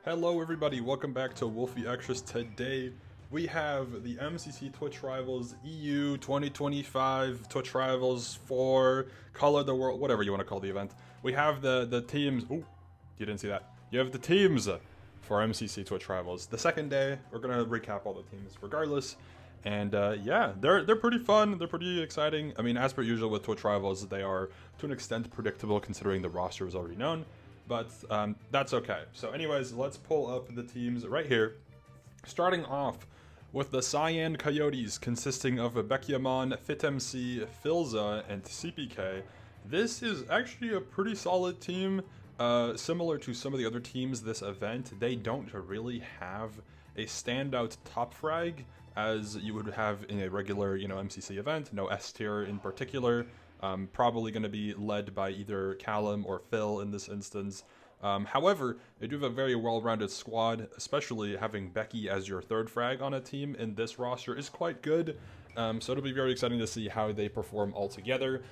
Hello everybody, welcome back to wolfeei Extras. Today we have the MCC Twitch Rivals EU 2025 Twitch Rivals for Color the World, whatever you want to call the event. We have the teams, oh, you didn't see that. You have the teams for MCC Twitch Rivals. The second day, we're going to recap all the teams regardless. And yeah, they're pretty fun, they're pretty exciting. I mean, as per usual with Twitch Rivals, they are to an extent predictable considering the roster was already known. But that's okay. So anyways, let's pull up the teams right here. Starting off with the Cyan Coyotes, consisting of Bekiamon, FitMC, Filza, and CPK. This is actually a pretty solid team. Similar to some of the other teams this event, they don't really have a standout top frag as you would have in a regular, MCC event. No S tier in particular. Probably going to be led by either Callum or Phil in this instance. However, they do have a very well-rounded squad, especially having Becky as your third frag on a team in this roster is quite good. So it'll be very exciting to see how they perform all together.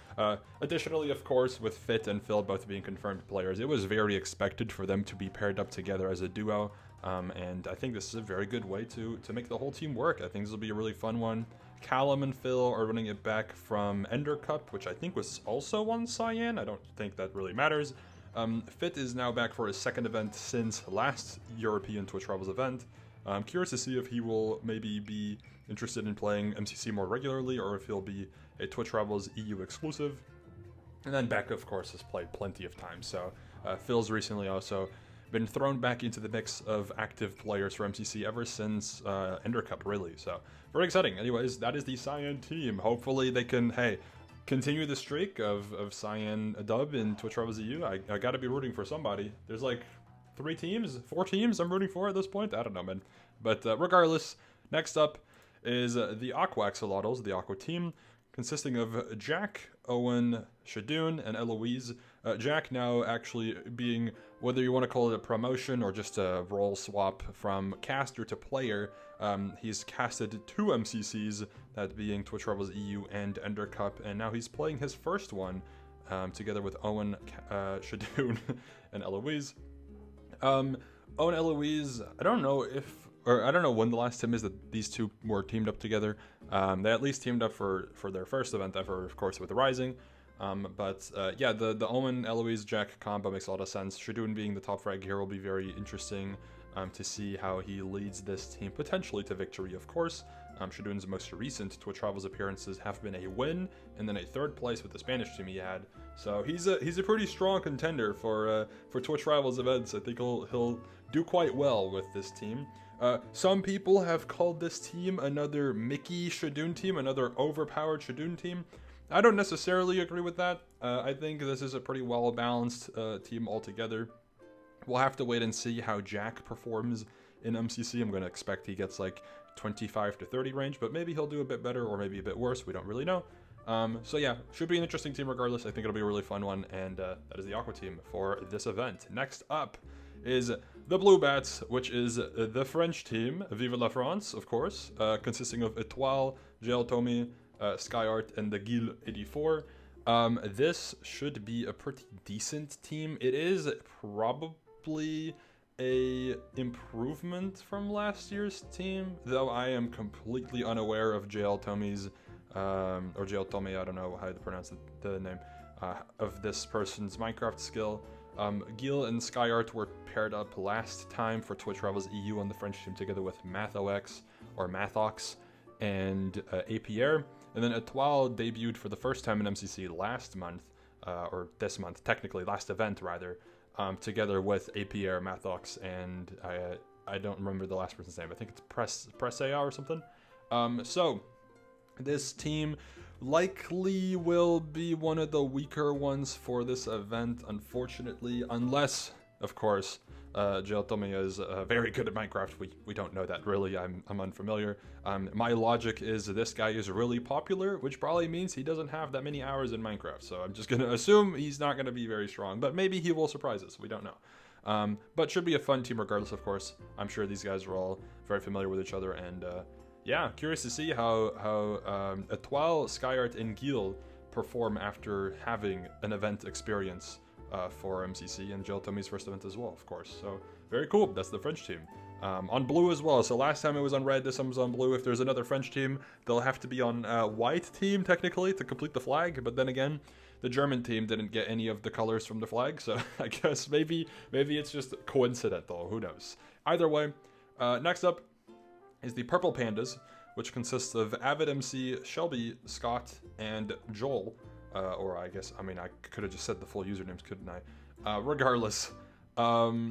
Additionally, of course, with Fit and Phil both being confirmed players, it was very expected for them to be paired up together as a duo. And I think this is a very good way to make the whole team work. I think this will be a really fun one. Callum and Phil are running it back from Ender Cup, which I think was also on Cyan. I don't think that really matters. Fit is now back for his second event since last European Twitch Rivals event. I'm curious to see if he will maybe be interested in playing MCC more regularly or if he'll be a Twitch Rivals EU exclusive. And then Beck, of course, has played plenty of times. So Phil's recently also been thrown back into the mix of active players for MCC ever since Ender Cup, really. So very exciting. Anyways, that is the Cyan team. Hopefully they can, continue the streak of Cyan dub in Twitch Rivals EU. I gotta be rooting for somebody. There's like 4 teams I'm rooting for at this point. I don't know, man. But regardless, next up is the Aqua Axolotls, the Aqua team, consisting of Jack, Owen, Shadoon, and Eloise. Jack now actually being, whether you want to call it a promotion or just a role swap from caster to player, he's casted 2 MCCs, that being Twitch Rivals EU and Ender Cup, and now he's playing his first one together with Owen, Shadoon, and Eloise. Owen, Eloise, I don't know when the last time is that these two were teamed up together. They at least teamed up for their first event ever, of course, with the Rising. Yeah, the Owen, Eloise, Jack combo makes a lot of sense. Shadoon being the top frag here will be very interesting to see how he leads this team potentially to victory, of course. Shadoon's most recent Twitch Rivals appearances have been a win and then a 3rd place with the Spanish team he had. So he's a pretty strong contender for Twitch Rivals events. I think he'll do quite well with this team. Some people have called this team another Mickey Shadoon team, another overpowered Shadoon team. I don't necessarily agree with that. I think this is a pretty well-balanced team altogether. We'll have to wait and see how Jack performs in MCC. I'm going to expect he gets like 25 to 30 range, but maybe he'll do a bit better or maybe a bit worse. We don't really know. So yeah, should be an interesting team regardless. I think it'll be a really fun one, and that is the Aqua team for this event. Next up is the Blue Bats, which is the French team, Vive la France, of course, consisting of Etoile, JL Tommy, Skyart, and the Gil 84. This should be a pretty decent team. It is probably a improvement from last year's team, though I am completely unaware of JL Tommy's, or JL Tommy, I don't know how to pronounce the name, of this person's Minecraft skill. Gil and Skyart were paired up last time for Twitch Rivals EU on the French team together with Mathox or Mathox and APR. And then Etoile debuted for the first time in MCC last month, or this month, technically, last event rather, together with APR, Mathox, and I don't remember the last person's name. I think it's Presea or something. So this team likely will be one of the weaker ones for this event, unfortunately, unless, of course, JL Tommy is very good at Minecraft. We don't know that, really. I'm unfamiliar. My logic is this guy is really popular, which probably means he doesn't have that many hours in Minecraft. So I'm just going to assume he's not going to be very strong, but maybe he will surprise us. We don't know. But should be a fun team regardless, of course. I'm sure these guys are all very familiar with each other, and yeah, curious to see how Etoile, Skyart, and Gil perform after having an event experience for MCC and JL Tommy's first event as well, of course. So very cool. That's the French team. On blue as well. So last time it was on red, this time was on blue. If there's another French team, they'll have to be on white team technically to complete the flag. But then again, the German team didn't get any of the colors from the flag, so I guess maybe it's just coincidental. Who knows? Either way, next up is the Purple Pandas, which consists of Avid MC, Shelby, Scott, and Joel. Or I guess, I mean, I could have just said the full usernames, couldn't I? Regardless.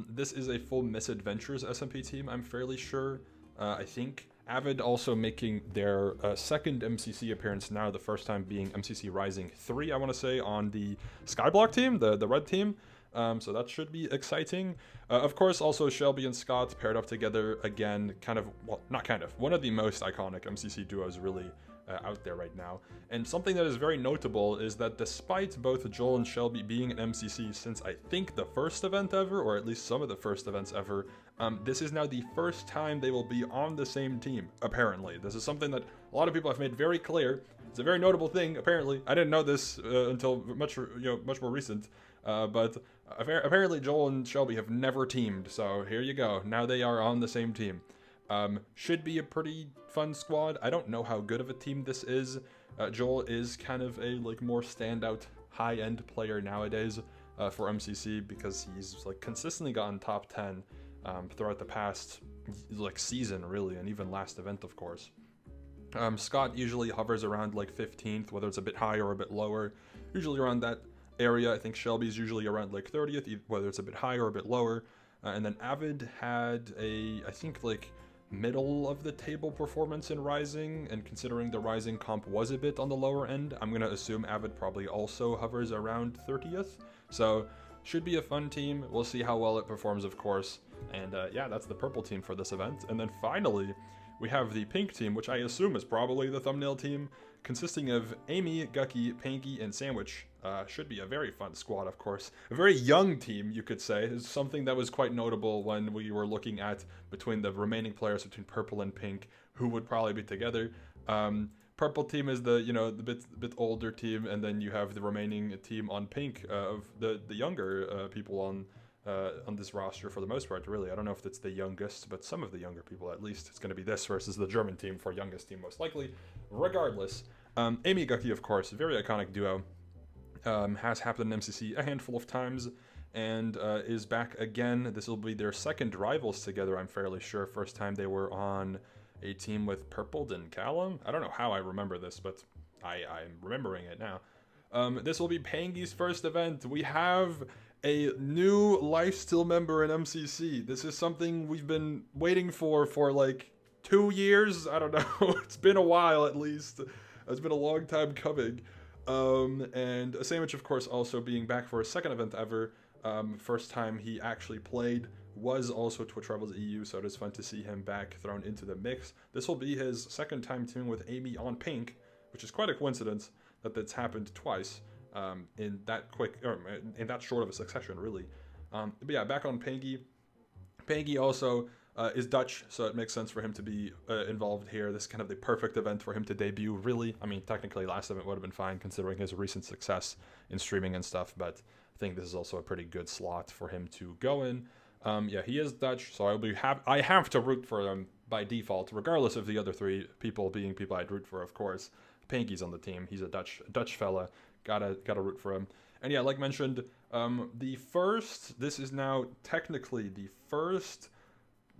This is a full Misadventures SMP team, I'm fairly sure. I think Avid also making their second MCC appearance now, the first time being MCC Rising 3, I want to say, on the Skyblock team, the red team. So that should be exciting. Of course, also Shelby and Scott paired up together again, one of the most iconic MCC duos really out there right now. And something that is very notable is that despite both Joel and Shelby being an MCC since I think the first event ever, or at least some of the first events ever, this is now the first time they will be on the same team, apparently. This is something that a lot of people have made very clear. It's a very notable thing, apparently. I didn't know this until much more recent, but apparently Joel and Shelby have never teamed, so here you go. Now they are on the same team. Should be a pretty fun squad. I don't know how good of a team this is. Joel is kind of a more standout high-end player nowadays for MCC because he's consistently gotten top 10 throughout the past season really, and even last event of course. Scott usually hovers around 15th, whether it's a bit higher or a bit lower, usually around that area. I think Shelby's usually around 30th, whether it's a bit higher or a bit lower. And then Avid had I think middle of the table performance in Rising, and considering the Rising comp was a bit on the lower end, I'm gonna assume Avid probably also hovers around 30th. So should be a fun team. We'll see how well it performs, of course. And yeah, that's the purple team for this event. And then finally, we have the pink team, which I assume is probably the thumbnail team, consisting of Amy, Gucky, Pangi, and Sandwich. Should be a very fun squad, of course. A very young team, you could say. It's something that was quite notable when we were looking at between the remaining players between purple and pink, who would probably be together. Purple team is the bit older team, and then you have the remaining team on pink of the younger people on this roster for the most part, really. I don't know if it's the youngest, but some of the younger people at least. It's going to be this versus the German team for youngest team most likely. Regardless, Amy Gucky, of course, very iconic duo. Has happened in MCC a handful of times and is back again. This will be their second Rivals together, I'm fairly sure. First time they were on a team with Purple and Callum. I don't know how I remember this, but I'm remembering it now. This will be Pangi's first event. We have a new Lifesteal member in MCC. This is something we've been waiting for 2 years. I don't know. It's been a while at least. It's been a long time coming. And Sandwich, of course, also being back for a second event ever. First time he actually played was also Twitch Rivals EU, so it is fun to see him back thrown into the mix. This will be his second time teaming with Amy on pink, which is quite a coincidence that that's happened twice in that in that short of a succession, really. But yeah, back on Pangi. Pangi also is Dutch, so it makes sense for him to be involved here. This is kind of the perfect event for him to debut, really. I mean, technically last event would have been fine considering his recent success in streaming and stuff, but I think this is also a pretty good slot for him to go in. Yeah, he is Dutch, so I have to root for him by default, regardless of the other three people being people I'd root for, of course. Pangi's on the team. He's a Dutch fella. Gotta root for him. And yeah, like mentioned, this is now technically the first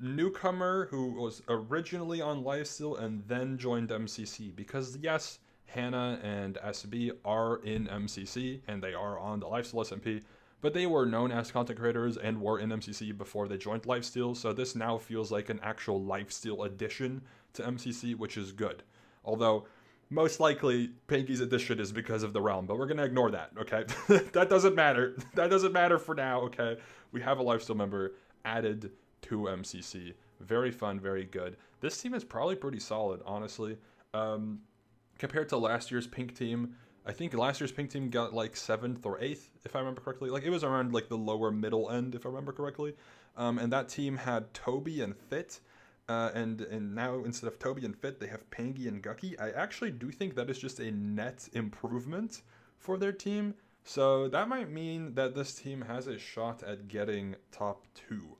newcomer who was originally on Lifesteal and then joined MCC, because yes, Hannah and SB are in MCC and they are on the Lifesteal SMP, but they were known as content creators and were in MCC before they joined Lifesteal, so this now feels like an actual Lifesteal addition to MCC, which is good. Although most likely Pangi's addition is because of the realm, but we're gonna ignore that, okay? That doesn't matter. That doesn't matter for now, okay? We have a Lifesteal member added to MCC. Very fun, very good. This team is probably pretty solid, honestly. Compared to last year's pink team, I think last year's pink team got 7th or 8th, if I remember correctly. It was around the lower middle end, if I remember correctly. And that team had Toby and Fit. And now instead of Toby and Fit, they have Pangi and Gucky. I actually do think that is just a net improvement for their team. So that might mean that this team has a shot at getting top 2.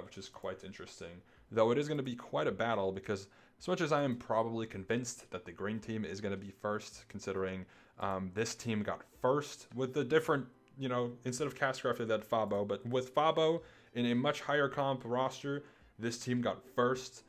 which is quite interesting. Though it is going to be quite a battle because as much as I am probably convinced that the green team is going to be first, considering this team got first with the different, you know, instead of Castcraft they had Fabo, but with Fabo in a much higher comp roster, this team got first.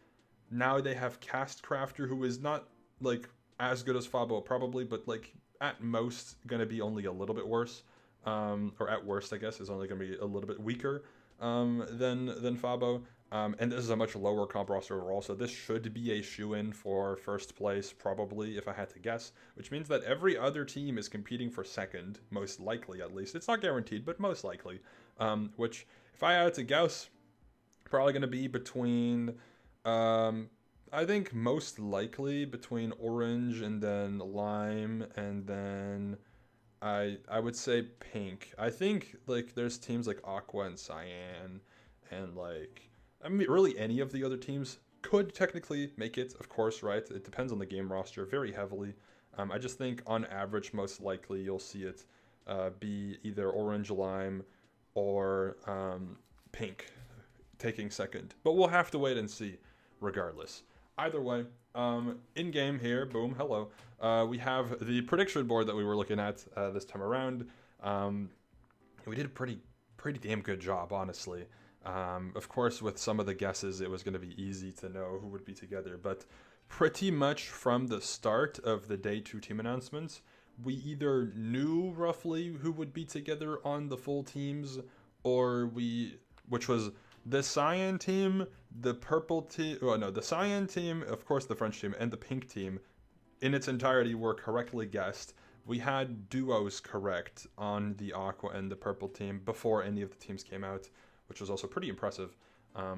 Now they have Castcrafter, who is not like as good as Fabo probably, but like at most going to be only a little bit worse, or at worst I guess is only going to be a little bit weaker than Fabo. And this is a much lower comp roster overall, so this should be a shoo-in for first place, probably, if I had to guess, which means that every other team is competing for second, most likely at least. It's not guaranteed, but most likely, which, if I had to guess, probably going to be between, I think most likely between orange and then lime, and then I would say pink. I think, like, there's teams like Aqua and Cyan, and, like, I mean, really any of the other teams could technically make it, of course, right? It depends on the game roster very heavily. I just think on average, most likely you'll see it be either orange, lime, or pink taking second. But we'll have to wait and see regardless. Either way, in game here, boom, hello. We have the prediction board that we were looking at this time around. We did a pretty damn good job, honestly. Of course, with some of the guesses, it was going to be easy to know who would be together, but pretty much from the start of the day 2 team announcements, we either knew roughly who would be together on the full teams, or which was the Cyan team, the purple team, oh no, the Cyan team, of course the French team, and the pink team in its entirety were correctly guessed. We had duos correct on the Aqua and the purple team before any of the teams came out, which was also pretty impressive.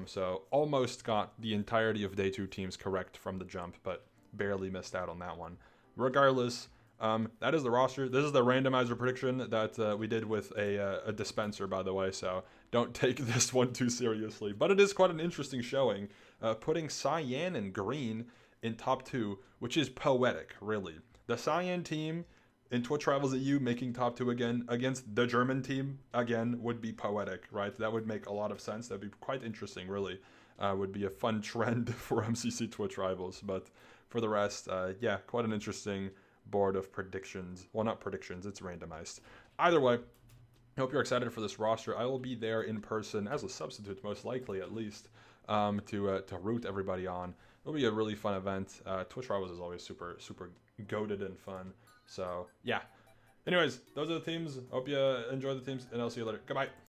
So almost got the entirety of day 2 teams correct from the jump, but barely missed out on that one. Regardless, that is the roster. This is the randomizer prediction that we did with a dispenser, by the way, so don't take this one too seriously. But it is quite an interesting showing, putting Cyan and green in top 2, which is poetic, really. The Cyan team in Twitch Rivals EU making top 2 again against the German team again would be poetic, right? That would make a lot of sense. That'd be quite interesting, really. Would be a fun trend for MCC Twitch Rivals. But for the rest, yeah, quite an interesting board of predictions. Well, not predictions, it's randomized. Either way, I hope you're excited for this roster. I will be there in person as a substitute, most likely at least, to root everybody on. It'll be a really fun event. Twitch Rivals is always super goated and fun. So, yeah. Anyways, those are the teams. Hope you enjoy the teams, and I'll see you later. Goodbye.